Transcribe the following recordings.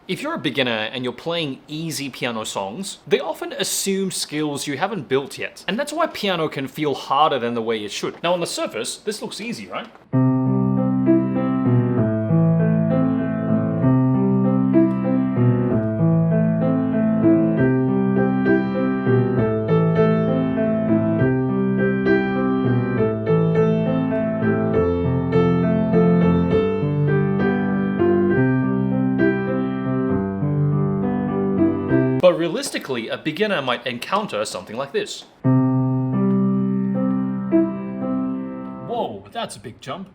If you're a beginner and you're playing easy piano songs, they often assume skills you haven't built yet. And that's why piano can feel harder than the way it should. Now on the surface, this looks easy, right? But realistically, a beginner might encounter something like this. Whoa, that's a big jump.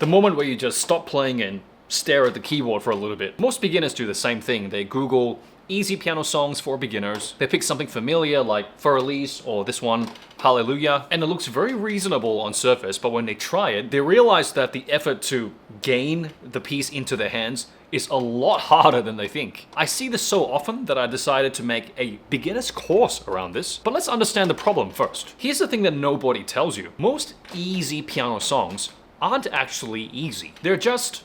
The moment where you just stop playing and stare at the keyboard for a little bit. Most beginners do the same thing. They Google easy piano songs for beginners. They pick something familiar like preludes or this one, Hallelujah, and it looks very reasonable on surface, but when they try it, they realize that the effort to gain the piece into their hands is a lot harder than they think. I see this so often that I decided to make a beginner's course around this. But let's understand the problem first. Here's the thing that nobody tells you. Most easy piano songs aren't actually easy. They're just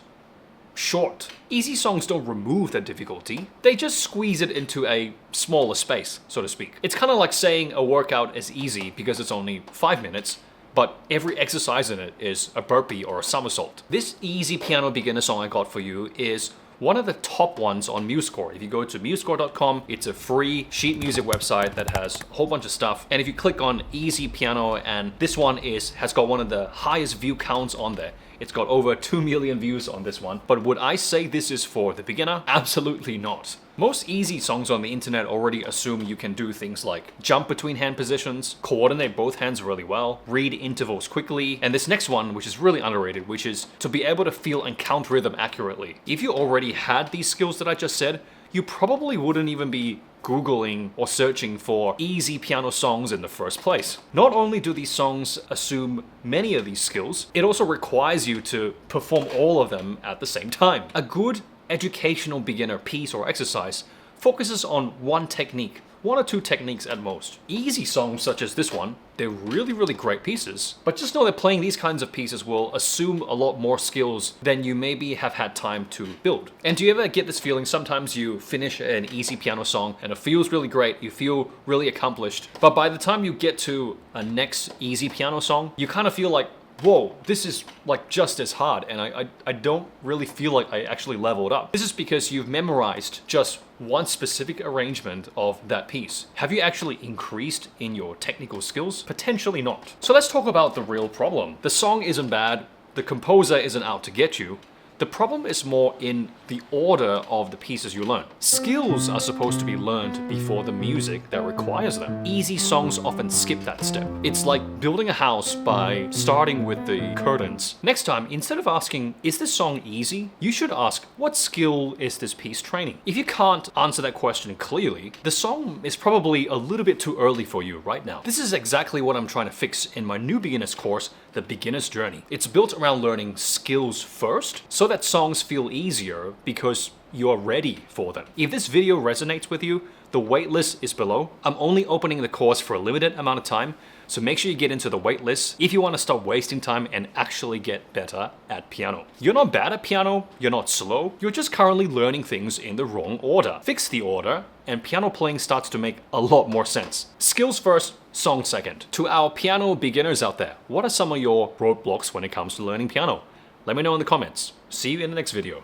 short. Easy songs don't remove the difficulty, they just squeeze it into a smaller space, so to speak. It's kind of like saying a workout is easy because it's only 5 minutes, but every exercise in it is a burpee or a somersault. This easy piano beginner song I got for you is one of the top ones on MuseScore. If you go to musescore.com, it's a free sheet music website that has a whole bunch of stuff. And if you click on easy piano, and this one has got one of the highest view counts on there. It's got over 2 million views on this one. But would I say this is for the beginner? Absolutely not. Most easy songs on the internet already assume you can do things like jump between hand positions, coordinate both hands really well, read intervals quickly, and this next one, which is really underrated, which is to be able to feel and count rhythm accurately. If you already had these skills that I just said, you probably wouldn't even be Googling or searching for easy piano songs in the first place. Not only do these songs assume many of these skills, it also requires you to perform all of them at the same time. A good educational beginner piece or exercise focuses on one technique, 1 or 2 techniques at most. Easy songs such as this one, they're really great pieces, but just know that playing these kinds of pieces will assume a lot more skills than you maybe have had time to build. And do you ever get this feeling sometimes you finish an easy piano song and it feels really great, you feel really accomplished, but by the time you get to a next easy piano song, you kind of feel like, whoa, this is like just as hard, and I don't really feel like I actually leveled up. This is because you've memorized just one specific arrangement of that piece. Have you actually increased in your technical skills? Potentially not. So let's talk about the real problem. The song isn't bad, the composer isn't out to get you. The problem is more in the order of the pieces you learn. Skills are supposed to be learned before the music that requires them. Easy songs often skip that step. It's like building a house by starting with the curtains. Next time, instead of asking, is this song easy? You should ask, what skill is this piece training? If you can't answer that question clearly, the song is probably a little bit too early for you right now. This is exactly what I'm trying to fix in my new beginner's course, The Beginner's Journey. It's built around learning skills first, so that songs feel easier because you're ready for them. If this video resonates with you, the waitlist is below. I'm only opening the course for a limited amount of time, so make sure you get into the waitlist if you want to stop wasting time and actually get better at piano. You're not bad at piano, you're not slow, you're just currently learning things in the wrong order. Fix the order, and piano playing starts to make a lot more sense. Skills first, song second. To our piano beginners out there, what are some of your roadblocks when it comes to learning piano? Let me know in the comments. See you in the next video.